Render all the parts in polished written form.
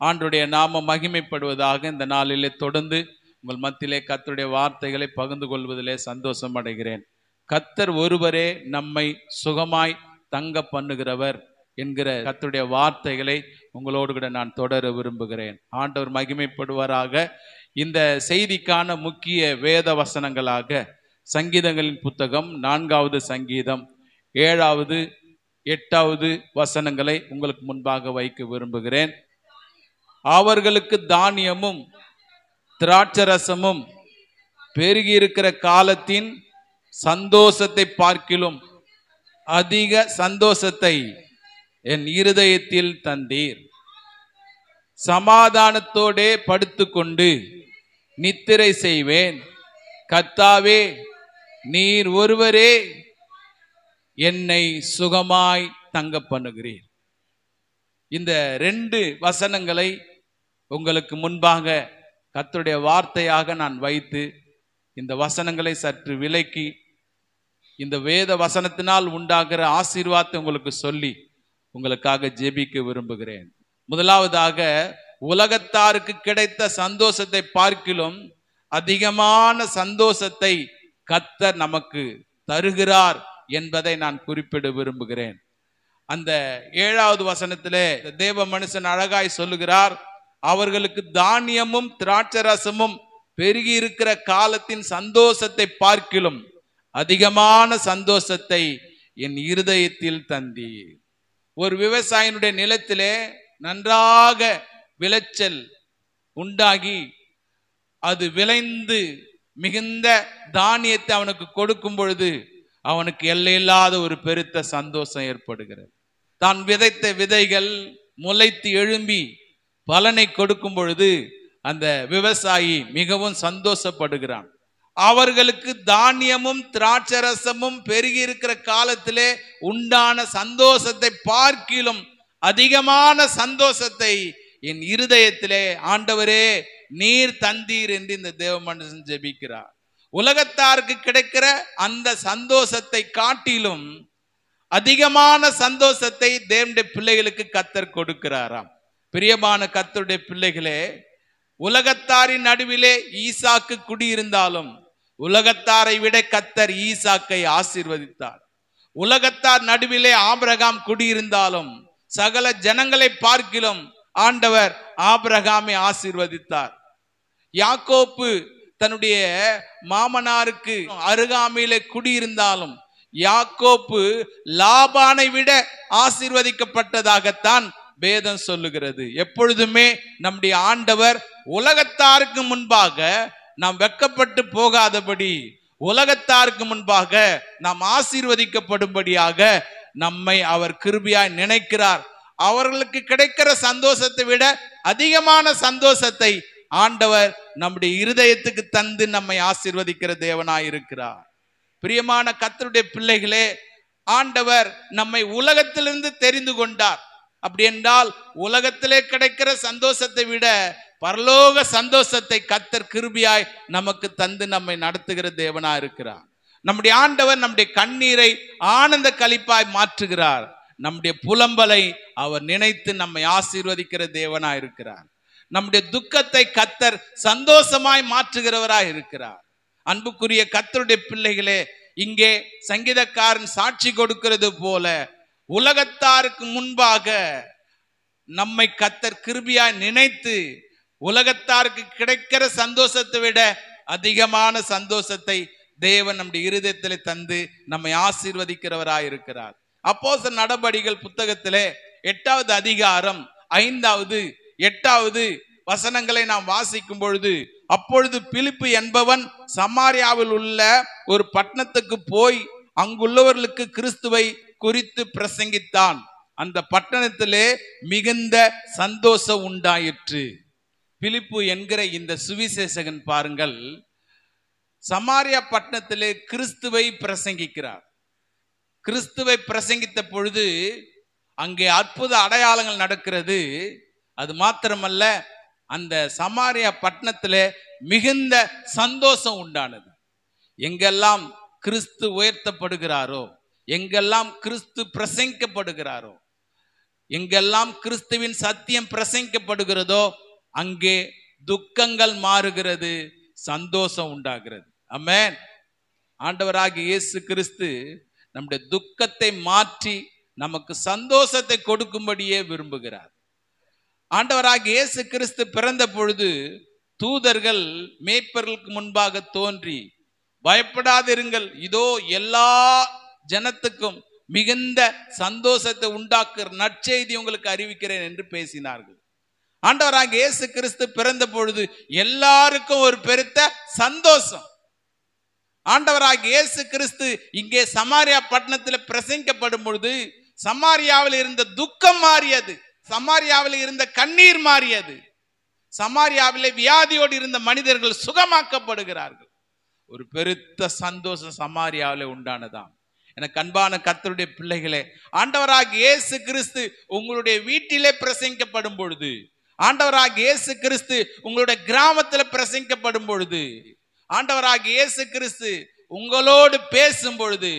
ஆண்டவருடைய நாமம் மகிமைப்படுவதாக. இந்த நாளிலே தொடர்ந்து உங்கள் மத்தியிலே கர்த்தருடைய வார்த்தைகளை பகிர்ந்து கொள்வதிலே சந்தோஷம் அடைகிறேன். கர்த்தர் ஒருவரே நம்மை சுகமாய் தங்க பண்ணுகிறவர் என்கிற கர்த்தருடைய வார்த்தைகளை உங்களோடு கூட நான் தொடர விரும்புகிறேன். ஆண்டவர் மகிமைப்படுவாராக. இந்த செய்திக்கான முக்கிய வேத வசனங்களாக சங்கீதங்களின் புத்தகம் 4வது சங்கீதம் 7வது 8வது வசனங்களை உங்களுக்கு முன்பாக வைக்க விரும்புகிறேன். அவர்களுக்கு தானியமும் திராட்சரசமும் பெருகி இருக்கிற காலத்தின் சந்தோஷத்தை பார்க்கிலும் அதிக சந்தோஷத்தை என் இருதயத்தில் தந்தீர். சமாதானத்தோடே படுத்துக்கொண்டு நித்திரை செய்வேன். கர்த்தாவே, நீர் ஒருவரே என்னை சுகமாய் தங்க பண்ணுகிறீர். இந்த 2 வசனங்களை உங்களுக்கு முன்பாக கர்த்தருடைய வார்த்தையாக நான் வைத்து இந்த வசனங்களை சற்று விலக்கி இந்த வேத வசனத்தினால் உண்டாகிற ஆசீர்வாதத்தை உங்களுக்கு சொல்லி உங்களுக்காக ஜெபிக்க விரும்புகிறேன். முதலாவதாக, உலகத்தாருக்கு கிடைத்த சந்தோஷத்தை பார்க்கிலும் அதிகமான சந்தோஷத்தை கர்த்தர் நமக்கு தருகிறார் என்பதை நான் குறிப்பிட விரும்புகிறேன். அந்த 7வது வசனத்திலே தேவ மனுஷன் அழகாய் சொல்லுகிறார், அவர்களுக்கு தானியமும் திராட்சரசமும் பெருகி இருக்கிற காலத்தின் சந்தோஷத்தை பார்க்கிலும் அதிகமான சந்தோஷத்தை என் இருதயத்தில் தந்தீர். ஒரு விவசாயினுடைய நிலத்திலே நன்றாக விளைச்சல் உண்டாகி அது விளைந்து மிகுந்த தானியத்தை அவனுக்கு கொடுக்கும் பொழுது அவனுக்கு எல்லையில்லாத ஒரு பெருத்த சந்தோஷம் ஏற்படுகிறது. தான் விதைத்த விதைகள் முளைத்து எழும்பி பலனை கொடுக்கும் பொழுது அந்த விவசாயி மிகவும் சந்தோஷப்படுகிறான். அவர்களுக்கு தானியமும் திராட்சரசமும் பெருகி இருக்கிற காலத்திலே உண்டான சந்தோஷத்தை பார்க்கிலும் அதிகமான சந்தோஷத்தை என் இருதயத்திலே ஆண்டவரே நீர் தந்தீர் என்று இந்த தேவ மனுஷன் ஜெபிக்கிறார். உலகத்தாருக்கு கிடைக்கிற அந்த சந்தோஷத்தை காட்டிலும் அதிகமான சந்தோஷத்தை தேவனுடைய பிள்ளைகளுக்கு கர்த்தர் கொடுக்கிறாராம். பிரியமான கர்த்தருடைய பிள்ளைகளே, உலகத்தாரின் நடுவிலே ஈசாக்கு குடியிருந்தாலும் உலகத்தாரை விட கர்த்தர் ஈசாக்கை ஆசீர்வதித்தார். உலகத்தார் நடுவிலே ஆபிரகாம் குடியிருந்தாலும் சகல ஜனங்களை பார்க்கிலும் ஆண்டவர் ஆபிரகாமை ஆசீர்வதித்தார். யாக்கோப்பு தன்னுடைய மாமனாருக்கு அருகாமையிலே குடியிருந்தாலும் யாக்கோப்பு லாபானை விட ஆசீர்வதிக்கப்பட்டதாகத்தான் வேதம் சொல்லுகிறது. எப்பொழுதுமே நம்முடைய ஆண்டவர் உலகத்தாருக்கு முன்பாக நாம் வெட்கப்பட்டு போகாதபடி, உலகத்தாருக்கு முன்பாக நாம் ஆசீர்வதிக்கப்படும்படியாக நம்மை அவர் கிருபையாய் நினைக்கிறார். அவர்களுக்கு கிடைக்கிற சந்தோஷத்தை விட அதிகமான சந்தோஷத்தை ஆண்டவர் நம்முடைய இருதயத்துக்கு தந்து நம்மை ஆசீர்வதிக்கிற தேவனாய் இருக்கிறார். பிரியமான கர்த்தருடைய பிள்ளைகளே, ஆண்டவர் நம்மை உலகத்திலிருந்து தெரிந்து கொண்டார். அப்படி என்றால் உலகத்திலே கிடைக்கிற சந்தோஷத்தை விட பரலோக சந்தோஷத்தை கர்த்தர் கிருபையாய் நமக்கு தந்து நம்மை நடத்துகிற தேவனாய் இருக்கிறார். நம்முடைய ஆண்டவர் நம்முடைய கண்ணீரை ஆனந்த களிப்பாய் மாற்றுகிறார். நம்முடைய புலம்பலை அவர் நினைத்து நம்மை ஆசீர்வதிக்கிற தேவனாய் இருக்கிறார். நம்முடைய துக்கத்தை கர்த்தர் சந்தோஷமாய் மாற்றுகிறவராய் இருக்கிறார். அன்புக்குரிய கர்த்தருடைய பிள்ளைகளே, இங்கே சங்கீதக்காரன் சாட்சி கொடுக்கிறது போல உலகத்தாருக்கு முன்பாக நம்மை கர்த்தர் கிருபையாய் நினைத்து உலகத்தாருக்கு கிடைக்கிற சந்தோஷத்தை விட அதிகமான சந்தோஷத்தை தேவன் நம்முடைய இருதயத்திலே தந்து நம்மை ஆசீர்வதிக்கிறவராய் இருக்கிறார். அப்போஸ்தலர் நடபடிகள் புத்தகத்திலே 8வது அதிகாரம் 5வது 8வது வசனங்களை நாம் வாசிக்கும் பொழுது, அப்பொழுது பிலிப்பு என்பவன் சமாரியாவில் உள்ள ஒரு பட்டணத்துக்கு போய் அங்குள்ளவர்களுக்கு கிறிஸ்துவை குறித்து பிரசங்கித்தான். அந்த பட்டணத்திலே மிகுந்த சந்தோஷம் உண்டாயிற்று. பிலிப்பு என்கிற இந்த சுவிசேஷகன் பாருங்கள், சமாரியா பட்டணத்திலே கிறிஸ்துவை பிரசங்கிக்கிறார். கிறிஸ்துவை பிரசங்கித்த பொழுது அங்கே அற்புத அடையாளங்கள் நடக்கிறது. அது மாத்திரமல்ல, அந்த சமாரியா பட்டணத்திலே மிகுந்த சந்தோஷம் உண்டானது. எங்கெல்லாம் கிறிஸ்து உயர்த்தப்படுகிறாரோ, எங்கெல்லாம் கிறிஸ்து பிரசங்கிக்கப்படுகிறாரோ, எங்கெல்லாம் கிறிஸ்துவின் சத்தியம் பிரசங்கிக்கப்படுகிறதோ அங்கே துக்கங்கள் மாறுகிறது, சந்தோஷம் உண்டாகிறது. ஆமென். ஆண்டவராகிய இயேசு கிறிஸ்து நம்முடைய துக்கத்தை மாற்றி நமக்கு சந்தோஷத்தை கொடுக்கும்படியே விரும்புகிறார். ஆண்டவராகிய இயேசு கிறிஸ்து பிறந்த பொழுது தூதர்கள் மேய்ப்பர்களுக்கு முன்பாக தோன்றி, பயப்படாதிருங்கள், இதோ எல்லா ஜனத்துக்கும் மிகுந்த சந்தோஷத்தை உண்டாக்குற நற்செய்தி உங்களுக்கு அறிவிக்கிறேன் என்று பேசினார்கள். ஆண்டவராகிய இயேசு கிறிஸ்து பிறந்த பொழுது எல்லாருக்கும் ஒரு பெருத்த சந்தோஷம். ஆண்டவராகிய இயேசு கிறிஸ்து இங்கே சமாரியா பட்டணத்தில் பிரசங்கிக்கப்படும் பொழுது சமாரியாவில் இருந்த துக்கம் மாறியது, சமாரியாவில் இருந்த கண்ணீர் மாறியது, சமாரியாவிலே வியாதியோடு இருந்த மனிதர்கள் சுகமாக்கப்படுகிறார்கள். ஒரு பெருத்த சந்தோஷம் சமாரியாவிலே உண்டானதாம். எனக்கு அன்பான கர்த்தருடைய பிள்ளைகளே, ஆண்டவராகிய இயேசு கிறிஸ்து உங்களுடைய வீட்டிலே பிரசங்கிக்கப்படும் பொழுது, ஆண்டவராகிய இயேசு கிறிஸ்து உங்களுடைய கிராமத்தில் பிரசங்கிக்கப்படும் பொழுது, ஆண்டவராகிய இயேசு கிறிஸ்து உங்களோடு பேசும் பொழுது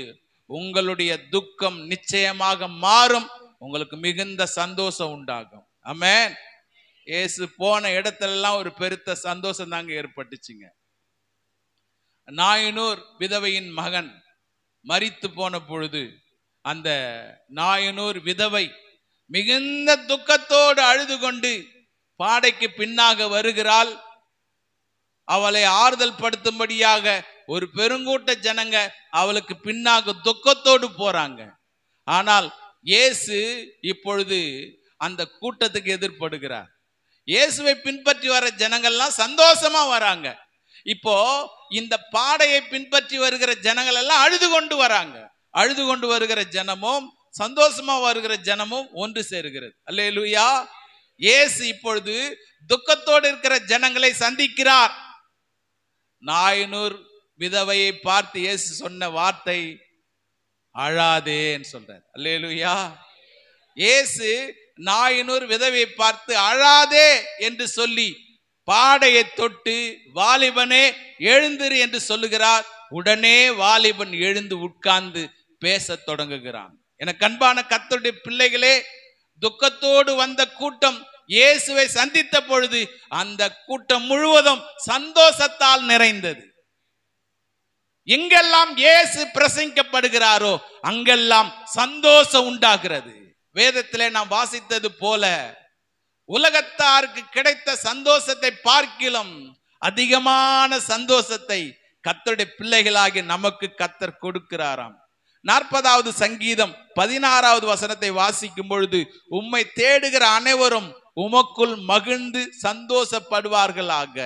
உங்களுடைய துக்கம் நிச்சயமாக மாறும், உங்களுக்கு மிகுந்த சந்தோஷம் உண்டாகும். ஆமென். இயேசு போன இடத்திலெல்லாம் ஒரு பெருத்த சந்தோஷம் தாங்க ஏற்பட்டுச்சுங்க. நாயனூர் விதவையின் மகன் மரித்து போன பொழுது அந்த நாயனூர் விதவை மிகுந்த துக்கத்தோடு அழுது கொண்டு பாடைக்கு பின்னாக வருகிறாள். அவளை ஆறுதல் படுத்தும்படியாக ஒரு பெருங்கூட்ட ஜனங்க அவளுக்கு பின்னாக துக்கத்தோடு போறாங்க. ஆனால் இயேசு இப்பொழுது அந்த கூட்டத்துக்கு எதிர்ப்படுகிறார். இயேசுவை பின்பற்றி வர ஜனங்கள்லாம் சந்தோஷமா வராங்க. இப்போ இந்த பாடையை பின்பற்றி வருகிற ஜனங்கள் எல்லாம் அழுது கொண்டு வராங்க. அழுது கொண்டு வருகிற ஜனமும் சந்தோஷமா வருகிற ஜனமும் ஒன்று சேருகிறது. அல்லேலூயா. இயேசு இப்பொழுது துக்கத்தோடு இருக்கிற ஜனங்களை சந்திக்கிறார். நாயனூர் விதவையை பார்த்து இயேசு சொன்ன வார்த்தை அழாதேன்னு சொல்றார். அல்லேலூயா. இயேசு நாயனூர் விதவையை பார்த்து அழாதே என்று சொல்லி பாடையை தொட்டு வாலிபனே எழுந்திரு என்று சொல்லுகிறார். உடனே வாலிபன் எழுந்து உட்கார்ந்து பேச தொடங்குகிறான். எனக்கு அன்பான கர்த்தருடைய பிள்ளைகளே, துக்கத்தோடு வந்த கூட்டம் இயேசுவை சந்தித்த பொழுது அந்த கூட்டம் முழுவதும் சந்தோஷத்தால் நிறைந்தது. எங்கெல்லாம் இயேசு பிரசங்கிக்கப்படுகிறாரோ அங்கெல்லாம் சந்தோஷம் உண்டாகிறது. வேதத்திலே நாம் வாசித்தது போல உலகத்தாருக்கு கிடைத்த சந்தோஷத்தை பார்க்கிலும் அதிகமான சந்தோஷத்தை கர்த்தருடைய பிள்ளைகளாகி நமக்கு கர்த்தர் கொடுக்கிறாராம். 40வது சங்கீதம் 16வது வசனத்தை வாசிக்கும் பொழுது, உம்மை தேடுகிற அனைவரும் உமக்குள் மகிழ்ந்து சந்தோஷப்படுவார்களாக.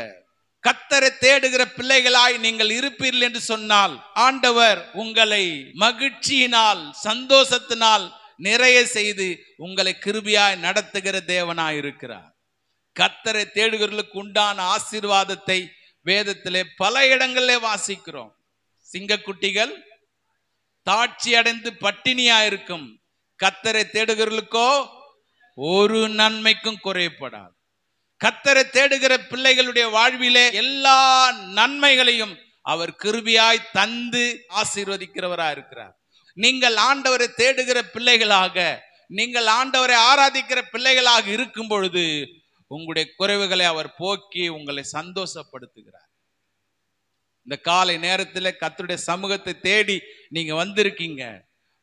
கர்த்தரை தேடுகிற பிள்ளைகளாய் நீங்கள் இருப்பீர்கள் என்று சொன்னால் ஆண்டவர் உங்களை மகிழ்ச்சியினால் சந்தோஷத்தினால் நிறைய செய்து உங்களை கிருபையாய் நடத்துகிற தேவனாய் இருக்கிறார். கர்த்தரை தேடுகிறவர்களுக்கு உண்டான ஆசீர்வாதத்தை வேதத்திலே பல இடங்களிலே வாசிக்கிறோம். சிங்கக்குட்டிகள் தாட்சி அடைந்து பட்டினியா இருக்கும், கர்த்தரை தேடுகிறவர்களுக்கோ ஒரு நன்மைக்கும் குறைபடாது. கர்த்தரை தேடுகிற பிள்ளைகளுடைய வாழ்விலே எல்லா நன்மைகளையும் அவர் கிருபையாய் தந்து ஆசீர்வதிக்கிறவராய் இருக்கிறார். நீங்கள் ஆண்டவரை தேடுகிற பிள்ளைகளாக, நீங்கள் ஆண்டவரை ஆராதிக்கிற பிள்ளைகளாக இருக்கும் பொழுது உங்களுடைய குறைவுகளை அவர் போக்கி உங்களை சந்தோஷப்படுத்துகிறார். இந்த காலை நேரத்தில் கர்த்தருடைய சமூகத்தை தேடி நீங்க வந்திருக்கீங்க.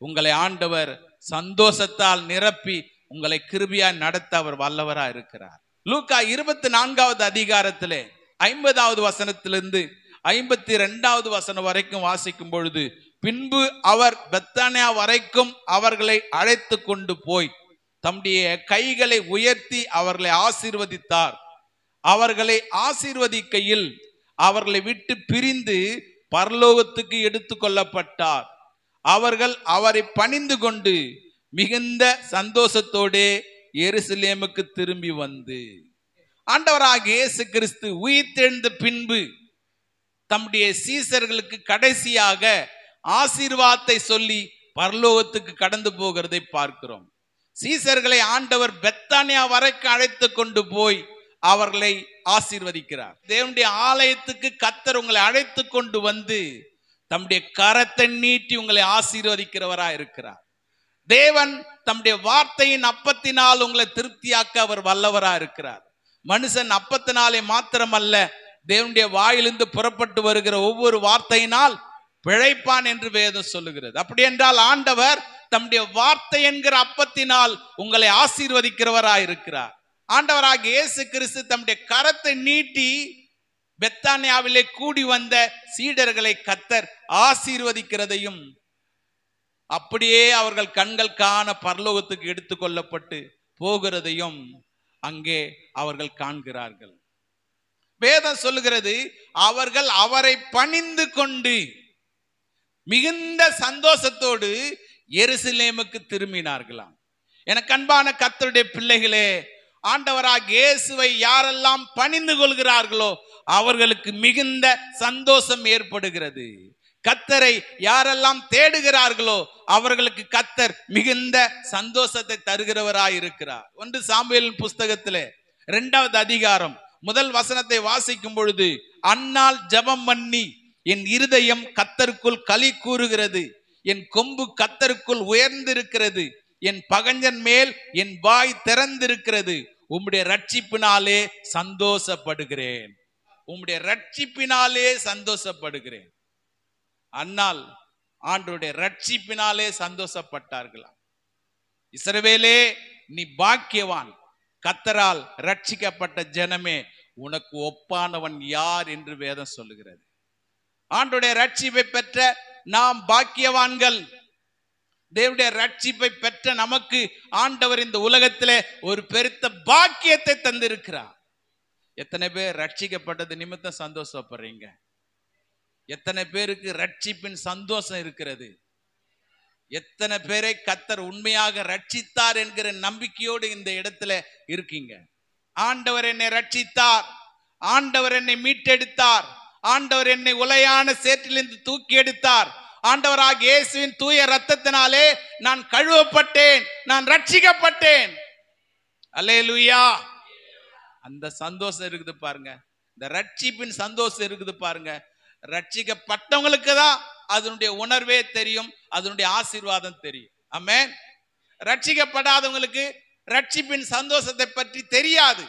உங்களை ஆண்டவர் சந்தோஷத்தால் நிரப்பி உங்களை கிருபையா நடத்த அவர் வல்லவரா இருக்கிறார். லூக்கா 24வது அதிகாரத்திலே 50வது வசனத்திலிருந்து 52வது வசனம் வரைக்கும் வாசிக்கும் பொழுது, பின்பு அவர் பெத்தானியா வரைக்கும் அவர்களை அழைத்து கொண்டு போய் தம்முடைய கைகளை உயர்த்தி அவர்களை ஆசீர்வதித்தார். அவர்களை ஆசீர்வதிக்கையில் அவர்களை விட்டு பிரிந்து பரலோகத்துக்கு எடுத்து கொள்ளப்பட்டார். அவர்கள் அவரை பணிந்து கொண்டு மிகுந்த சந்தோஷத்தோடே எருசலேமுக்கு திரும்பி வந்து, ஆண்டவராகிய இயேசு கிறிஸ்து உயிர்த்தெழுந்த பின்பு தம்முடைய சீசர்களுக்கு கடைசியாக ஆசீர்வாதத்தை சொல்லி பரலோகத்துக்கு கடந்து போகிறதை பார்க்கிறோம். சீசர்களை ஆண்டவர் பெத்தானியா வரைக்கும் அழைத்து கொண்டு போய் அவர்களை ஆசீர்வதிக்கிறார். தேவனுடைய ஆலயத்துக்கு கர்த்தர் உங்களை அழைத்து கொண்டு வந்து தம்முடைய கரத்தை நீட்டி உங்களை ஆசீர்வதிக்கிறவரா இருக்கிறார். தேவன் தம்முடைய வார்த்தையின் அப்பத்தினால் உங்களை திருப்தியாக்க அவர் வல்லவரா இருக்கிறார். மனுஷன் அப்பத்தினாலே மாத்திரமல்ல, தேவனுடைய வாயிலிருந்து புறப்பட்டு வருகிற ஒவ்வொரு வார்த்தையினால் பிழைப்பான் என்று வேதம் சொல்லுகிறது. அப்படி என்றால் ஆண்டவர் தம்முடைய வார்த்தை என்கிற அப்பத்தினால் உங்களை ஆசீர்வதிக்கிறவராய் இருக்கிறார். ஆண்டவராகிய இயேசு கிறிஸ்து தம்முடைய கரத்தை நீட்டி பெத்தானியாவிலே கூடி வந்த சீடர்களை கர்த்தர் ஆசீர்வதிக்கிறதையும், அப்படியே அவர்கள் கண்கள் காண பரலோகத்துக்கு எடுத்துக்கொள்ளப்பட்டு போகிறதையும் அங்கே அவர்கள் காண்கிறார்கள். வேதம் சொல்லுகிறது, அவர்கள் அவரை பணிந்து கொண்டு மிகுந்த சந்தோஷத்தோடு எருசலேமுக்கு திரும்பினார்களாம். எனக்கு அன்பான கர்த்தருடைய பிள்ளைகளே, ஆண்டவராகிய இயேசுவை யாரெல்லாம் பணிந்து கொள்கிறார்களோ அவர்களுக்கு மிகுந்த சந்தோஷம் ஏற்படுகிறது. கர்த்தரை யாரெல்லாம் தேடுகிறார்களோ அவர்களுக்கு கர்த்தர் மிகுந்த சந்தோஷத்தை தருகிறவராய் இருக்கிறார். 1 சாமுவேலின் புஸ்தகத்திலே 2வது அதிகாரம் 1 வசனத்தை வாசிக்கும் பொழுது, அந்நாள் ஜெபம் பண்ணி என் இருதயம் கர்த்தருக்குள் களி கூறுகிறது, என் கொம்பு கர்த்தருக்குள் உயர்ந்திருக்கிறது, என் பகஞ்சன் மேல் என் வாய் திறந்திருக்கிறது, உம்முடைய ரட்சிப்பினாலே சந்தோஷப்படுகிறேன், உம்முடைய ரட்சிப்பினாலே சந்தோஷப்படுகிறேன். அன்னால் ஆண்டவருடைய ரட்சிப்பினாலே சந்தோஷப்பட்டார்களாம். இஸ்ரவேலே நீ பாக்கியவான், கர்த்தரால் ரட்சிக்கப்பட்ட ஜனமே உனக்கு ஒப்பானவன் யார் என்று வேதம் சொல்லுகிறது. ஆண்டவருடைய ரட்சிப்பை பெற்ற நாம் பாக்கியவான்கள். தேவனுடைய ரட்சிப்பை பெற்ற நமக்கு ஆண்டவர் இந்த உலகத்திலே ஒரு பெருத்த பாக்கியத்தை தந்திருக்கிறார். எத்தனை பேர் ரட்சிக்கப்பட்டது நிமித்தம் சந்தோஷப்படுறீங்க? எத்தனை பேருக்கு ரட்சிப்பின் சந்தோஷம் இருக்கிறது? எத்தனை பேரை கர்த்தர் உண்மையாக ரட்சித்தார் என்கிற நம்பிக்கையோடு இந்த இடத்துல இருக்கீங்க? ஆண்டவர் என்னை ரட்சித்தார், ஆண்டவர் என்னை மீட்டெடுத்தார், ஆண்டவர் என்னை உலையான சேற்றிலிருந்து தூக்கி எடுத்தார், ஆண்டவராகிய இயேசுவின் தூய இரத்தத்தினாலே நான் கழுவப்பட்டேன், நான் ரட்சிக்கப்பட்டேன். அல்லேலூயா. அந்த சந்தோஷம் இருக்குது பாருங்க, இந்த ரட்சிப்பின் சந்தோஷம் இருக்குது பாருங்க. ரட்சிக்கப்பட்டவங்களுக்கு தான் அதனுடைய உணர்வே தெரியும், அதனுடைய ஆசீர்வாதம் தெரியும். ஆமென். ரட்சிக்கப்படாதவங்களுக்கு ரட்சிப்பின் சந்தோஷத்தை பற்றி தெரியாது.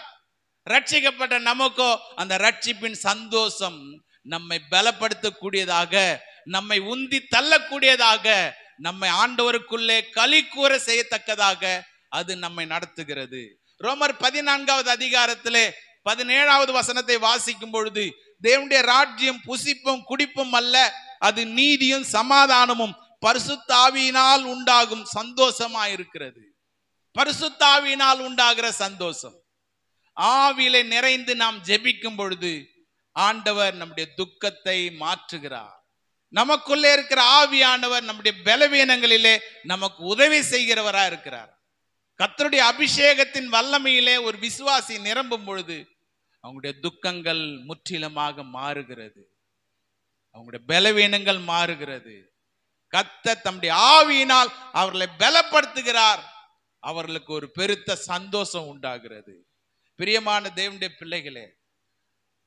ரட்சிக்கப்பட்ட நமக்கோ அந்த ரட்சிப்பின் சந்தோஷம் நம்மை பலப்படுத்தக்கூடியதாக, நம்மை உந்தி தள்ளக்கூடியதாக, நம்மை ஆண்டவருக்குள்ளே களி கூற செய்யத்தக்கதாக அது நம்மை நடத்துகிறது. ரோமர் 14வது அதிகாரத்திலே 17வது வசனத்தை வாசிக்கும் பொழுது, தேவனுடைய ராஜ்யம் புசிப்பும் குடிப்பும் அல்ல, அது நீதியும் சமாதானமும் பரிசுத்த ஆவியினால் உண்டாகும் சந்தோஷமாயிருக்கிறது. பரிசுத்த ஆவியினால் உண்டாகிற சந்தோஷம். ஆவியிலே நிறைந்து நாம் ஜெபிக்கும் பொழுது ஆண்டவர் நம்முடைய துக்கத்தை மாற்றுகிறார். நமக்குள்ளே இருக்கிற ஆவியானவர் நம்முடைய பலவீனங்களிலே நமக்கு உதவி செய்கிறவரா இருக்கிறார். கர்த்தருடைய அபிஷேகத்தின் வல்லமையிலே ஒரு விசுவாசி நிரம்பும் பொழுது அவங்களுடைய துக்கங்கள் முற்றிலுமாக மாறுகிறது, அவங்களுடைய பலவீனங்கள் மாறுகிறது. கர்த்தர் தம்முடைய ஆவியினால் அவர்களை பலப்படுத்துகிறார், அவர்களுக்கு ஒரு பெருத்த சந்தோஷம் உண்டாகிறது. பிரியமான தேவனுடைய பிள்ளைகளே,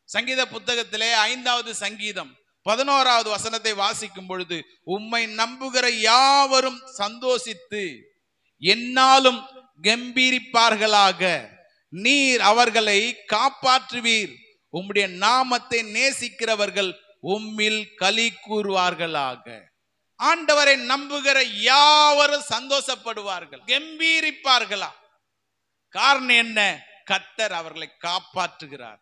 சங்கீத புத்தகத்திலே 5வது சங்கீதம் 11வது வசனத்தை வாசிக்கும் பொழுது, உம்மை நம்புகிற யாவரும் சந்தோஷித்து என்னாலும் கம்பீரிப்பார்களாக, நீர் அவர்களை காப்பாற்றுவீர், உம்முடைய நாமத்தை நேசிக்கிறவர்கள் உம்மில் களி கூறுவார்களாக. ஆண்டவரை நம்புகிற யாவரும் சந்தோஷப்படுவார்கள், கம்பீரிப்பார்களா. காரணம் என்ன? கர்த்தர் அவர்களை காப்பாற்றுகிறார்.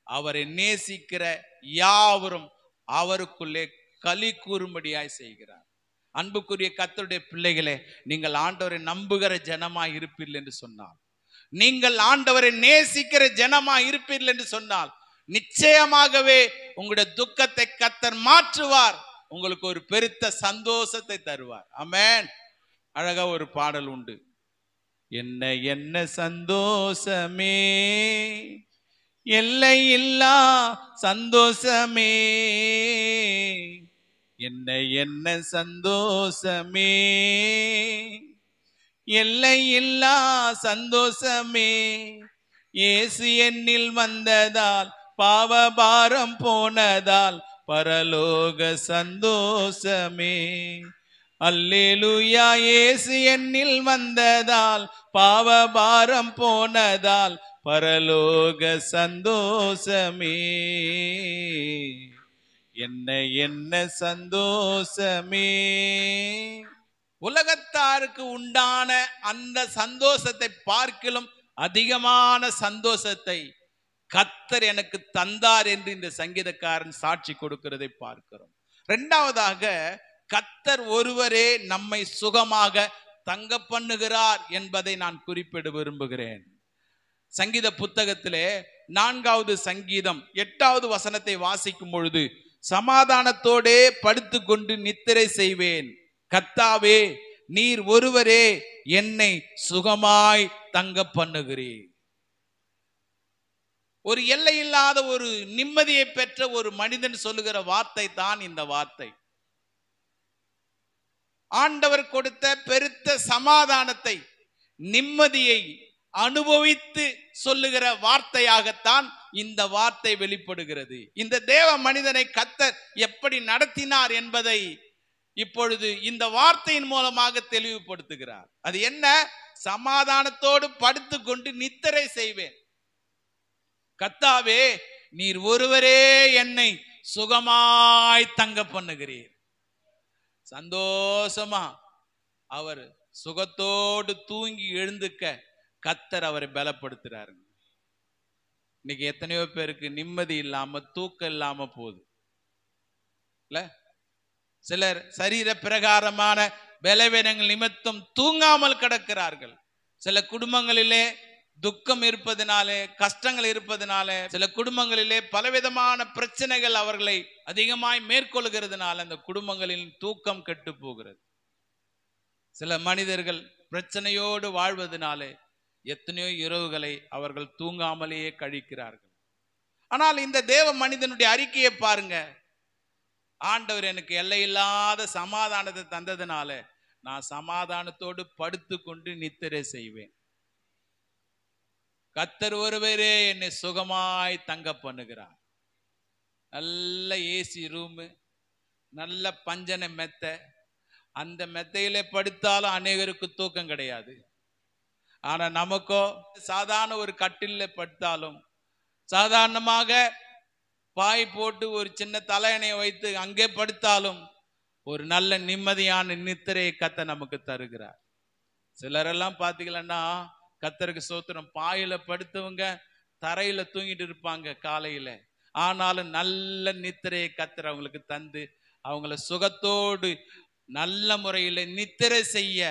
அவரை நேசிக்கிற யாவரும் அவருக்குள்ளே களி கூறும்படியாய் செய்கிறார். அன்புக்குரிய கர்த்தருடைய பிள்ளைகளே, நீங்கள் ஆண்டவரை நம்புகிற ஜனமாய் இருப்பீர்கள் என்று சொன்னால், நீங்கள் ஆண்டவரை நேசிக்கிற ஜனமாய் இருப்பீர்கள் என்று சொன்னால், நிச்சயமாகவே உங்களுடைய துக்கத்தை கர்த்தர் மாற்றுவார், உங்களுக்கு ஒரு பெருத்த சந்தோஷத்தை தருவார். ஆமென். அழகா ஒரு பாடல் உண்டு, என்ன என்ன சந்தோஷமே, எல்லை இல்லா சந்தோஷமே, என்ன என்ன சந்தோஷமே, எல்லை இல்லா சந்தோஷமே, இயேசு என்னில் வந்ததால் பாவபாரம் போனதால் பரலோக சந்தோஷமே, அல்லேலூயா இயேசு என்னில் வந்ததால் பாவபாரம் போனதால் பரலோக சந்தோஷமே. என்ன சந்தோஷமே. உலகத்தாருக்கு உண்டான அந்த சந்தோஷத்தை பார்க்கிலும் அதிகமான சந்தோஷத்தை கர்த்தர் எனக்கு தந்தார் என்று இந்த சங்கீதக்காரன் சாட்சி கொடுக்கிறதை பார்க்கிறோம். இரண்டாவதாக, கர்த்தர் ஒருவரே நம்மை சுகமாக தங்க பண்ணுகிறார் என்பதை நான் குறிப்பிட விரும்புகிறேன். சங்கீத புத்தகத்திலே 4வது சங்கீதம் 8வது வசனத்தை வாசிக்கும் பொழுது, சமாதானத்தோடே படுத்துக்கொண்டு நித்திரை செய்வேன், கர்த்தாவே நீர் ஒருவரே என்னை சுகமாய் தங்க பண்ணுகிறீர். ஒரு எல்லையில்லாத ஒரு நிம்மதியை பெற்ற ஒரு மனிதன் சொல்லுகிற வார்த்தை தான் இந்த வார்த்தை. ஆண்டவர் கொடுத்த பெருத்த சமாதானத்தை, நிம்மதியை அனுபவித்து சொல்லுகிற வார்த்தையாகத்தான் இந்த வார்த்தை வெளிப்படுகிறது. இந்த தேவ மனிதனை கர்த்தர் எப்படி நடத்தினார் என்பதை இப்பொழுது இந்த வார்த்தையின் மூலமாக தெளிவுபடுத்துகிறார். அது என்ன? சமாதானத்தோடு படுத்துக்கொண்டு நித்திரை செய்வேன், கர்த்தாவே நீர் ஒருவரே என்னை சுகமாய் தங்க பண்ணுகிறீர். சந்தோஷமா அவர் சுகத்தோடு தூங்கி எழுந்துக்க கர்த்தர் அவரை பலப்படுத்துறாரு. இன்னைக்கு எத்தனையோ பேருக்கு நிம்மதி இல்லாம தூக்கம் இல்லாம போகுது இல்ல? சிலர் சரீர பிரகாரமான பலவீனங்கள் நிமித்தம் தூங்காமல் கிடக்கிறார்கள். சில குடும்பங்களிலே துக்கம் இருப்பதனாலே, கஷ்டங்கள் இருப்பதனாலே, சில குடும்பங்களிலே பலவிதமான பிரச்சனைகள் அவர்களை அதிகமாய் மேற்கொள்கிறதுனால அந்த குடும்பங்களின் தூக்கம் கெட்டு போகிறது. சில மனிதர்கள் பிரச்சனையோடு வாழ்வதனாலே எத்தனையோ இரவுகளை அவர்கள் தூங்காமலேயே கழிக்கிறார்கள். ஆனால் இந்த தேவ மனிதனுடைய அறிக்கையை பாருங்க. ஆண்டவர் எனக்கு எல்லையில்லாத சமாதானத்தை தந்ததுனால நான் சமாதானத்தோடு படுத்து கொண்டு நித்திரை செய்வேன், கர்த்தர் ஒருவரே என்னை சுகமாய் தங்க பண்ணுகிறார். நல்ல ஏசி ரூமு, நல்ல பஞ்சனை மெத்தை, அந்த மெத்தையில படுத்தாலும் அநேகருக்கு தூக்கம் கிடையாது. ஆனா நமக்கோ சாதாரண ஒரு கட்டில படுத்தாலும், சாதாரணமாக பாய் போட்டு ஒரு சின்ன தலையணையை வைத்து அங்கே படுத்தாலும் ஒரு நல்ல நிம்மதியான நித்திரையை கர்த்தர் நமக்கு தருகிறார். சிலரெல்லாம் பார்த்தீங்கன்னா கர்த்தருக்கு ஸ்தோத்திரம், பாயில படுத்தவங்க தரையில தூங்கிட்டு இருப்பாங்க காலையில, ஆனாலும் நல்ல நித்திரையை கர்த்தர் அவங்களுக்கு தந்து அவங்கள சுகத்தோடு நல்ல முறையில் நித்திரை செய்ய,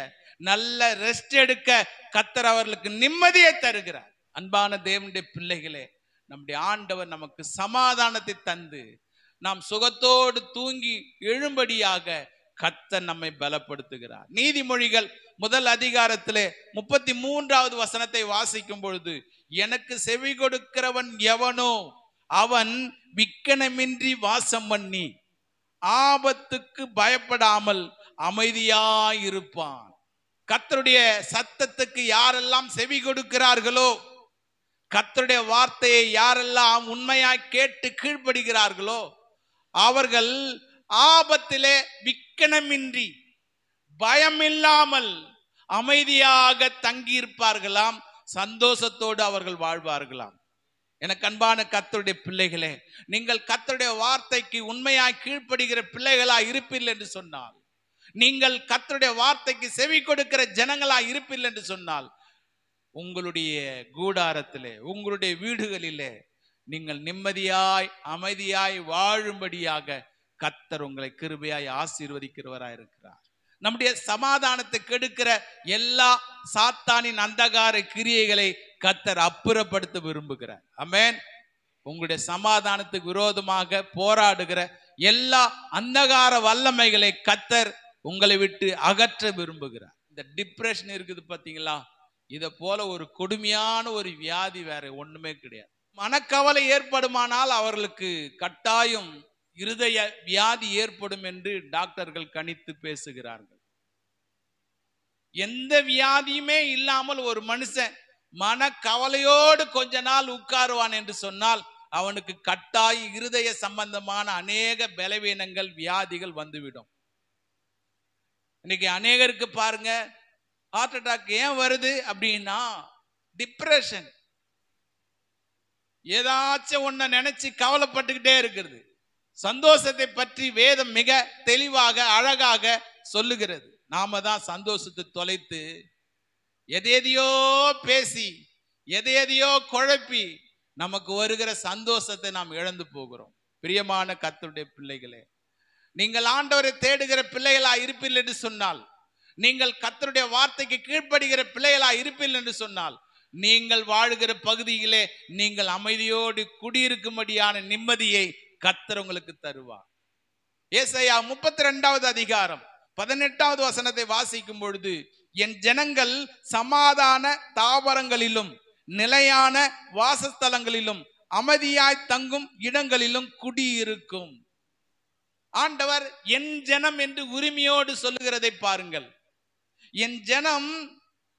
நல்ல ரெஸ்ட் எடுக்க கர்த்தர் அவர்களுக்கு நிம்மதியை தருகிறார். அன்பான தேவனுடைய பிள்ளைகளே, நம்முடைய ஆண்டவர் நமக்கு சமாதானத்தை தந்து நாம் சுகத்தோடு தூங்கி எழும்படியாக கர்த்தர் நம்மை பலப்படுத்துகிறார். நீதிமொழிகள் 1 அதிகாரத்திலே 33வது வசனத்தை வாசிக்கும் பொழுது, எனக்கு செவி கொடுக்கிறவன் எவனோ அவன் விக்கனமின்றி வாசம் பண்ணி ஆபத்துக்கு பயப்படாமல் அமைதியாயிருப்பான். கர்த்தருடைய சத்தத்துக்கு யாரெல்லாம் செவி கொடுக்கிறார்களோ, கர்த்தருடைய வார்த்தையை யாரெல்லாம் உண்மையாய் கேட்டு கீழ்ப்படுகிறார்களோ, அவர்கள் ஆபத்திலே விக்கனமின்றி பயமில்லாமல் அமைதியாக தங்கியிருப்பார்களாம், சந்தோஷத்தோடு அவர்கள் வாழ்வார்களாம். எனக்கு அன்பான கர்த்தருடைய பிள்ளைகளே, நீங்கள் கர்த்தருடைய வார்த்தைக்கு உண்மையாய் கீழ்ப்படுகிற பிள்ளைகளாய் இருப்பீர்கள் என்று சொன்னால், நீங்கள் கர்த்தருடைய வார்த்தைக்கு செவி கொடுக்கிற ஜனங்களாய் இருப்பீர்கள் என்று சொன்னால், உங்களுடைய கூடாரத்திலே, உங்களுடைய வீடுகளிலே நீங்கள் நிம்மதியாய் அமைதியாய் வாழும்படியாக கர்த்தர் உங்களை கிருபையாய் ஆசீர்வதிக்கிறவராய் இருக்கிறார். நம்முடைய சமாதானத்தை கெடுக்கிற எல்லா சாத்தானின் அந்தகார கிரியைகளை கர்த்தர் அப்புறப்படுத்த விரும்புகிறார். ஆமென். உங்களுடைய சமாதானத்துக்கு விரோதமாக போராடுகிற எல்லா அந்தகார வல்லமைகளை கர்த்தர் உங்களை விட்டு அகற்ற விரும்புகிறார். இந்த டிப்ரெஷன் இருக்குது பாத்தீங்களா, இத போல ஒரு கொடுமையான ஒரு வியாதி வேற ஒண்ணுமே கிடையாது. மனக்கவலை ஏற்படுமானால் அவர்களுக்கு கட்டாயம் இருதய வியாதி ஏற்படும் என்று டாக்டர்கள் கணித்து பேசுகிறார்கள். எந்த வியாதியுமே இல்லாமல் ஒரு மனுஷன் மனக்கவலையோடு கொஞ்ச நாள் உட்காருவான் என்று சொன்னால் அவனுக்கு கட்டாயம் இருதய சம்பந்தமான அநேக பலவீனங்கள் வியாதிகள் வந்துவிடும். இன்னைக்கு அநேகருக்கு பாருங்க ஹார்ட் அட்டாக் ஏன் வருது அப்படின்னா டிப்ரெஷன், ஏதாச்சும் ஒன்ன நினைச்சு கவலைப்பட்டுக்கிட்டே இருக்கிறது. சந்தோஷத்தை பற்றி வேதம் மிக தெளிவாக அழகாக சொல்லுகிறது. நாம தான் சந்தோஷத்தை தொலைத்து எதையோ பேசி எதையோ குழப்பி நமக்கு வருகிற சந்தோஷத்தை நாம் இழந்து போகிறோம். பிரியமான கர்த்தருடைய பிள்ளைகளே, நீங்கள் ஆண்டவரை தேடுகிற பிள்ளைகளா இருப்பீர்கள் என்று சொன்னால், நீங்கள் கர்த்தருடைய வார்த்தைக்கு கீழ்ப்படுகிற பிள்ளைகளா இருப்பீர்கள் என்று சொன்னால், நீங்கள் வாழுகிற பகுதியிலே நீங்கள் அமைதியோடு குடியிருக்கும்படியான நிம்மதியை கர்த்தர் உங்களுக்கு தருவார். ஏசாயா 32வது அதிகாரம் 18வது வசனத்தை வாசிக்கும் பொழுது, என் ஜனங்கள் சமாதான தாவரங்களிலும் நிலையான வாசஸ்தலங்களிலும் அமைதியாய் தங்கும் இடங்களிலும் குடியிருக்கும். ஆண்டவர் என் ஜனம் என்று உரிமையோடு சொல்லுகிறதை பாருங்கள். என் ஜனம்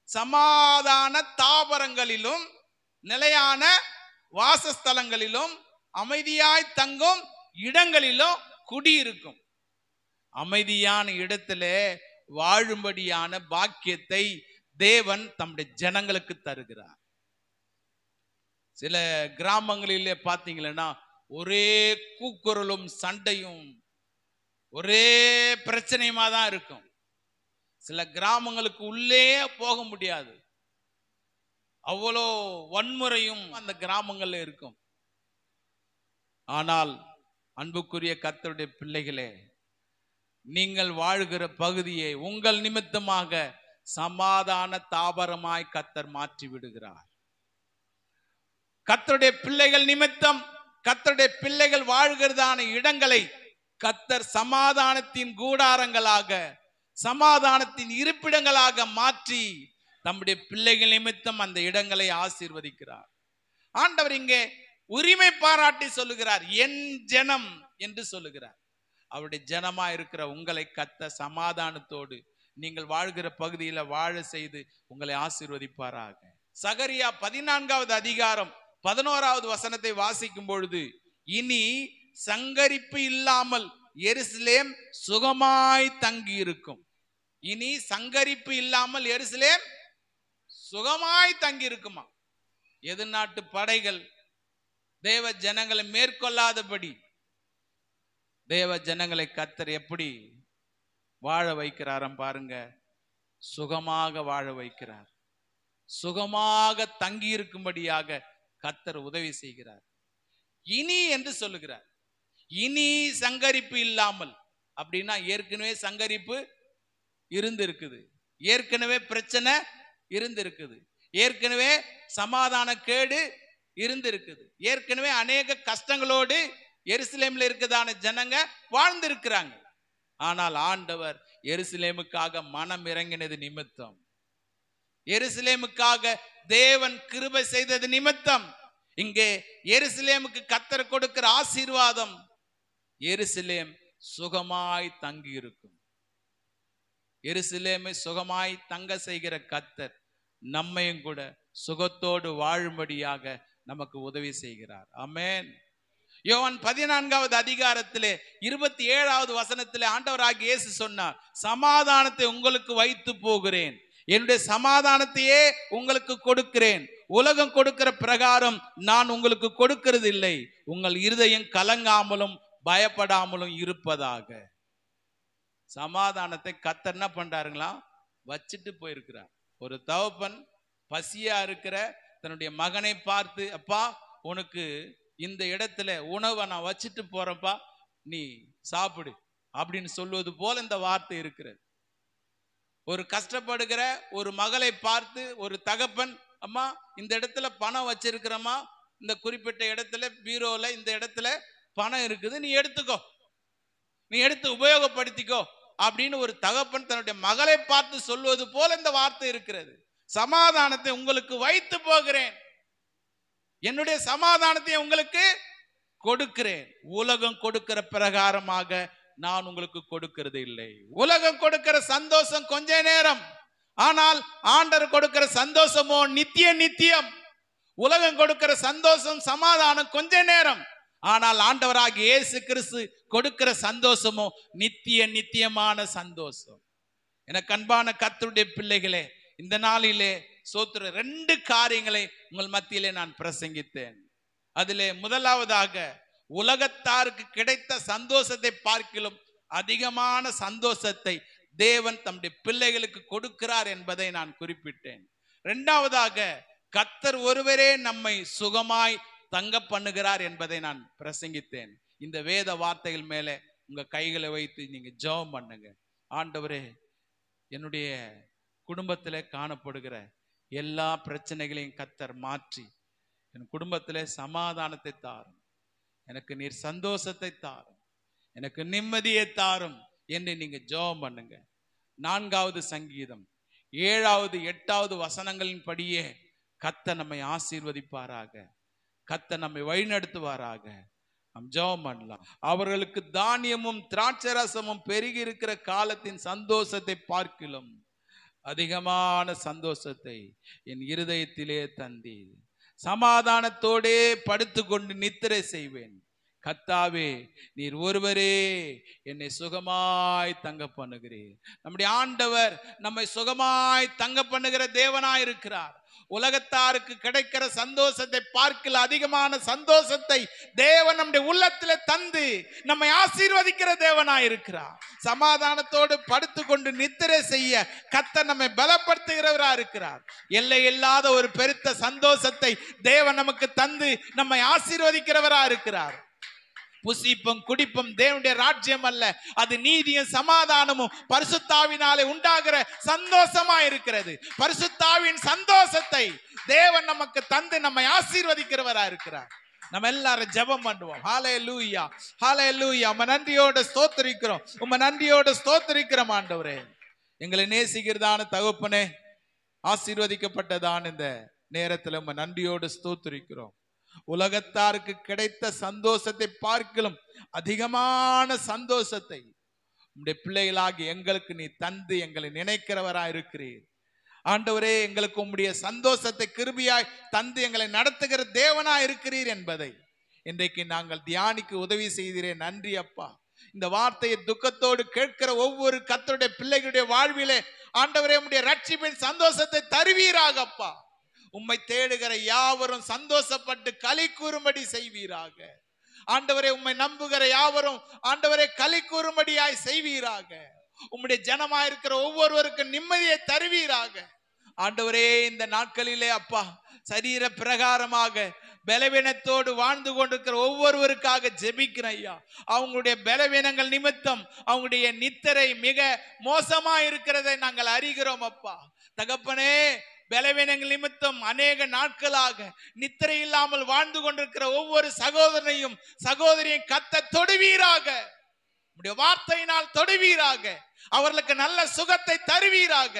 சமாதான தாவரங்களிலும் நிலையான வாசஸ்தலங்களிலும் அமைதியாய் தங்கும் இடங்களிலும் குடியிருக்கும். அமைதியான இடத்திலே வாழும்படியான பாக்கியத்தை தேவன் தம்முடைய ஜனங்களுக்கு தருகிறார். சில கிராமங்களிலே பார்த்தீங்கன்னா ஒரே கூக்குரலும் சண்டையும் ஒரே பிரச்சனையுமா தான் இருக்கும். சில கிராமங்களுக்கு உள்ளே போக முடியாது, அவ்வளோ வன்முறையும் அந்த கிராமங்கள்ல இருக்கும். ஆனால் அன்புக்குரிய கர்த்தருடைய பிள்ளைகளே, நீங்கள் வாழ்கிற பகுதியை உங்கள் நிமித்தமாக சமாதான தாவரமாய் கர்த்தர் மாற்றி விடுகிறார். கர்த்தருடைய பிள்ளைகள் நிமித்தம் கர்த்தருடைய பிள்ளைகள் வாழ்கிறதான இடங்களை கர்த்தர் சமாதானத்தின் கூடாரங்களாக, சமாதானத்தின் இருப்பிடங்களாக மாற்றி தம்முடைய பிள்ளைகள் நிமித்தம் அந்த இடங்களை ஆசீர்வதிக்கிறார். ஆண்டவர் இங்கே உரிமை பாராட்டி சொல்லுகிறார், என் ஜனம் என்று சொல்லுகிறார். அவருடைய ஜனமா இருக்கிற உங்களை கர்த்தர் சமாதானத்தோடு நீங்கள் வாழ்கிற பகுதியில வாழ செய்து உங்களை ஆசீர்வதிப்பாராக. சகரியா 14வது அதிகாரம் 11வது வசனத்தை வாசிக்கும் பொழுது, இனி சங்கரிப்பு இல்லாமல் எருசலேம் சுகமாய் தங்கி இருக்கும். இனி சங்கரிப்பு இல்லாமல் எருசலேம் சுகமாய் தங்கி இருக்குமா. எதிர்நாட்டு படைகள் தேவ ஜனங்களை மேற்கொள்ளாதபடி தேவ ஜனங்களை கர்த்தர் எப்படி வாழ வைக்கிறாராம் பாருங்க. சுகமாக வாழ வைக்கிறார், சுகமாக தங்கி இருக்கும்படியாக கர்த்தர் உதவி செய்கிறார். இனி என்று சொல்லுகிறார். இனி சங்கரிப்பு இல்லாமல் அப்படின்னா ஏற்கனவே சங்கரிப்பு இருந்து இருக்குது, ஏற்கனவே பிரச்சனை இருந்து இருக்குது, ஏற்கனவே சமாதான கேடு இருந்து இருக்குது, ஏற்கனவே அநேக கஷ்டங்களோடு எருசலேம்ல இருக்கிறதான ஜனங்க வாழ்ந்திருக்கிறாங்க. ஆனால் ஆண்டவர் எருசலேமுக்காக மனம் இறங்கினது நிமித்தம், எருசலேமுக்காக தேவன் கிருபை செய்தது நிமித்தம் இங்கே எருசலேமுக்கு கர்த்தர் கொடுக்கிற ஆசீர்வாதம், எருசலேம் சுகமாய் தங்கி இருக்கும். எருசலேமை சுகமாய் தங்க செய்கிற கர்த்தர் நம்மையும் கூட சுகத்தோடு வாழும்படியாக நமக்கு உதவி செய்கிறார். ஆமென். யோவான் 14வது அதிகாரத்திலே 27வது வசனத்திலே ஆண்டவராகிய இயேசு சொன்னார், சமாதானத்தை உங்களுக்கு வைத்து போகிறேன், என்னுடைய சமாதானத்தையே உங்களுக்கு கொடுக்கிறேன், உலகம் கொடுக்கிற பிரகாரம் நான் உங்களுக்கு கொடுக்கிறது இல்லை, உங்கள் இருதயம் கலங்காமலும் பயப்படாமலும் இருப்பதாக. சமாதானத்தை கர்த்தர் என்ன பண்றாருங்களா, வச்சுட்டு போயிருக்கிறார். ஒரு தகப்பன் பசியா இருக்கிற தன்னுடைய மகனை பார்த்து, அப்பா உனக்கு இந்த இடத்துல உணவை நான் வச்சுட்டு போறேன்ப்பா, நீ சாப்பிடு அப்படின்னு சொல்வது போல இந்த வார்த்தை இருக்கிறது. ஒரு கஷ்டப்படுகிற ஒரு மகளை பார்த்து ஒரு தகப்பன், அம்மா இந்த இடத்துல பணம் வச்சிருக்கிறம்மா, இந்த குறிப்பிட்ட இடத்துல பீரோல இந்த இடத்துல பணம் இருக்குது, நீ எடுத்துக்கோ, நீ எடுத்து உபயோகப்படுத்திக்கோ அப்படின்னு ஒரு தகப்பன் தன்னுடைய மகளை பார்த்து சொல்வது போல இந்த வார்த்தை இருக்கிறது. சமாதானத்தை உங்களுக்கு வைத்து போகிறேன், என்னுடைய சமாதானத்தை உங்களுக்கு கொடுக்கிறேன், உலகம் கொடுக்கிற பிரகாரமாக நான் உங்களுக்கு கொடுக்கிறது இல்லை. உலகம் கொடுக்கிற சந்தோஷம் கொஞ்ச நேரம், ஆனால் ஆண்டவர் கொடுக்கிற சந்தோஷமோ நித்திய நித்தியம். உலகம் கொடுக்கிற சந்தோஷம் சமாதானம் கொஞ்ச நேரம், ஆனால் ஆண்டவராகிய இயேசு கிறிஸ்து கொடுக்கிற சந்தோஷமோ நித்திய நித்தியமான சந்தோஷம். எனக்கு அன்பான கர்த்தருடைய பிள்ளைகளே, இந்த நாளிலே சோத்திர 2 காரியங்களை உங்கள் மத்தியிலே நான் பிரசங்கித்தேன். அதிலே முதலாவதாக, உலகத்தாருக்கு கிடைத்த சந்தோஷத்தை பார்க்கிலும் அதிகமான சந்தோஷத்தை தேவன் தம்முடைய பிள்ளைகளுக்கு கொடுக்கிறார் என்பதை நான் குறிப்பிட்டேன். இரண்டாவதாக, கர்த்தர் ஒருவரே நம்மை சுகமாய் தங்க பண்ணுகிறார் என்பதை நான் பிரசங்கித்தேன். இந்த வேத வார்த்தைகள் மேலே உங்க கைகளை வைத்து நீங்க ஜெபம் பண்ணுங்க. ஆண்டவரே, என்னுடைய குடும்பத்திலே காணப்படுகிற எல்லா பிரச்சனைகளையும் கர்த்தர் மாற்றி என் குடும்பத்திலே சமாதானத்தை தாரும், எனக்கு நீர் சந்தோஷத்தை தாரும், எனக்கு நிம்மதியை தாரும் என்று நீங்க ஜெபம் பண்ணுங்க. 4வது சங்கீதம் 7வது 8வது வசனங்களின் படியே கர்த்தர் நம்மை ஆசீர்வதிப்பாராக, கர்த்தர் நம்மை வழிநடத்துவாராக. நாம் ஜெபம் பண்ணலாம். அவர்களுக்கு தானியமும் திராட்சரசமும் பெருகி இருக்கிற காலத்தின் சந்தோஷத்தை பார்க்கிலும் அதிகமான சந்தோஷத்தை என் இருதயத்திலே தந்தீர். சமாதானத்தோடே படுத்துக்கொண்டு நித்திரை செய்வேன். கர்த்தாவே, நீர் ஒருவரே என்னை சுகமாய் தங்க பண்ணுகிறீர். நம்முடைய ஆண்டவர் நம்மை சுகமாய் தங்க பண்ணுகிற தேவனாய் இருக்கிறார். உலகத்தாருக்கு கிடைக்கிற சந்தோஷத்தை பார்க்கல அதிகமான சந்தோஷத்தை தேவன் நம்முடைய உள்ளத்துல தந்து நம்மை ஆசீர்வதிக்கிற தேவனாய் இருக்கிறார். சமாதானத்தோடு படுத்துக்கொண்டு நித்திரை செய்ய கர்த்தர் நம்மை பலப்படுத்துகிறவரா இருக்கிறார். எல்லை இல்லாத ஒரு பெருத்த சந்தோஷத்தை தேவன் நமக்கு தந்து நம்மை ஆசீர்வதிக்கிறவரா இருக்கிறார். புசிப்பும் குடிப்பும் தேவனுடைய ராஜ்யம் அல்ல, அது நீதியும் சமாதானமும் பரிசுத்தாவினாலே உண்டாகிற சந்தோஷமா இருக்கிறது. பரிசுத்தாவின் சந்தோஷத்தை தேவன் நமக்கு தந்து நம்மை ஆசீர்வதிக்கிறவரா இருக்கிறார். நம்ம எல்லாரும் ஜெபம் பண்ணுவோம். ஹல்லேலூயா, ஹல்லேலூயா. உம்மை நன்றியோட ஸ்தோத்திரிக்கிறோம், உம்மை நன்றியோட ஸ்தோத்திரிக்கிறோம் ஆண்டவரே. எங்களை நேசிக்கிறதான தகப்பனே, ஆசீர்வதிக்கப்பட்டதான இந்த நேரத்தில் உம்மை நன்றியோடு ஸ்தோத்திரிக்கிறோம். உலகத்தாருக்கு கிடைத்த சந்தோஷத்தை பார்க்கலும் அதிகமான சந்தோஷத்தை உம்முடைய பிள்ளைகளாகி எங்களுக்கு நீ தந்து எங்களை நினைக்கிறவராய் இருக்கிறீர். ஆண்டவரே, எங்களுக்கு உம்முடைய சந்தோஷத்தை கிருபையாய் தந்து எங்களை நடத்துகிற தேவனாய் இருக்கிறீர் என்பதை இன்றைக்கு நாங்கள் தியானிக்க உதவி செய்கிறே. நன்றி அப்பா. இந்த வார்த்தையை துக்கத்தோடு கேட்கிற ஒவ்வொரு கர்த்தருடைய பிள்ளைகளுடைய வாழ்விலே ஆண்டவரே உம்முடைய ரட்சிப்பின் சந்தோஷத்தை தருவீராக அப்பா. உம்மை தேடுகிற யாவரும் சந்தோஷப்பட்டு களி கூறும்படி செய்வீராக ஆண்டவரே. உம்மை நம்புகிற யாவரும் ஆண்டவரே களி கூறும்படியாய் செய்வீராக. உம்முடைய ஜனமாயிருக்கிற ஒவ்வொருவருக்கும் நிம்மதியை தருவீராக ஆண்டவரே. இந்த நாட்களிலே அப்பா, சரீர பிரகாரமாக பலவீனத்தோடு வாழ்ந்து கொண்டிருக்கிற ஒவ்வொருவருக்காக ஜெபிக்கிறேன் ஐயா. அவங்களுடைய பலவீனங்கள் நிமித்தம் அவங்களுடைய நித்திரை மிக மோசமா இருக்கிறதை நாங்கள் அறிகிறோம் அப்பா. தகப்பனே, பலவீனங்கள் நிமித்தம் அநேக நாட்களாக நித்திரை இல்லாமல் வாழ்ந்து கொண்டிருக்கிற ஒவ்வொரு சகோதரனையும் சகோதரியும் கர்த்தர் தொடுவீராக. உம்முடைய வார்த்தையினால் தொடுவீராக. அவர்களுக்கு நல்ல சுகத்தை தருவீராக.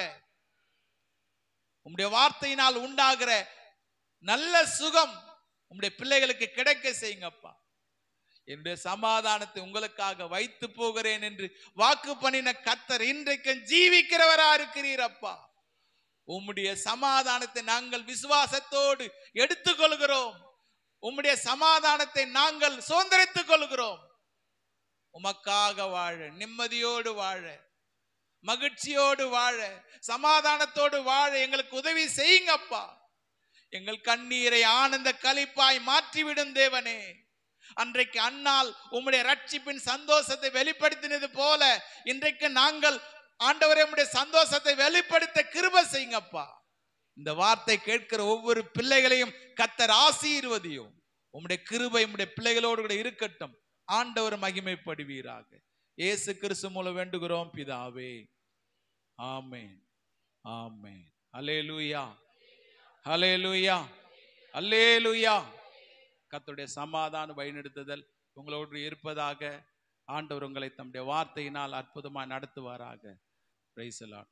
உம்முடைய வார்த்தையினால் உண்டாகிற நல்ல சுகம் உம்முடைய பிள்ளைகளுக்கு கிடைக்க செய்யுங்கப்பா. என்னுடைய சமாதானத்தை உங்களுக்காக வைத்து போகிறேன் என்று வாக்கு பண்ணின கர்த்தர் இன்றைக்கு ஜீவிக்கிறவரா இருக்கிறீரப்பா. உம்முடைய சமாதானத்தை நாங்கள் விசுவாசத்தோடு எடுத்துக்கொள்கிறோம். உம்முடைய சமாதானத்தை நாங்கள் சுதந்திரித்துக் கொள்கிறோம். உமக்காக வாழ, நிம்மதியோடு வாழ, மகிழ்ச்சியோடு வாழ, சமாதானத்தோடு வாழ எங்களுக்கு உதவி செய்யுங்கப்பா. எங்கள் கண்ணீரை ஆனந்த களிப்பாய் மாற்றிவிடும் தேவனே. அன்றைக்கு அன்னால் உம்முடைய ரட்சிப்பின் சந்தோஷத்தை வெளிப்படுத்தினது போல இன்றைக்கு நாங்கள் ஆண்டவரே உம்முடைய சந்தோஷத்தை வெளிப்படுத்த கிருபை செய்யுங்கப்பா. இந்த வார்த்தை கேட்கிற ஒவ்வொரு பிள்ளைகளையும் கர்த்தர் ஆசீர்வதியும். உம்முடைய கிருபை உம்முடைய பிள்ளைகளோடு கூட இருக்கட்டும். ஆண்டவர் மகிமைப்படுவீராக. இயேசு கிறிஸ்து மூலம் வேண்டுகிறோம் பிதாவே. ஆமென், ஆமென். அல்லேலூயா, அல்லேலூயா, அல்லேலூயா. கர்த்தருடைய சமாதான வழிநடத்துதல் உங்களோடு இருப்பதாக. ஆண்டவர் உங்களை தம்முடைய வார்த்தையினால் அற்புதமாய் நடத்துவாராக. Praise the Lord.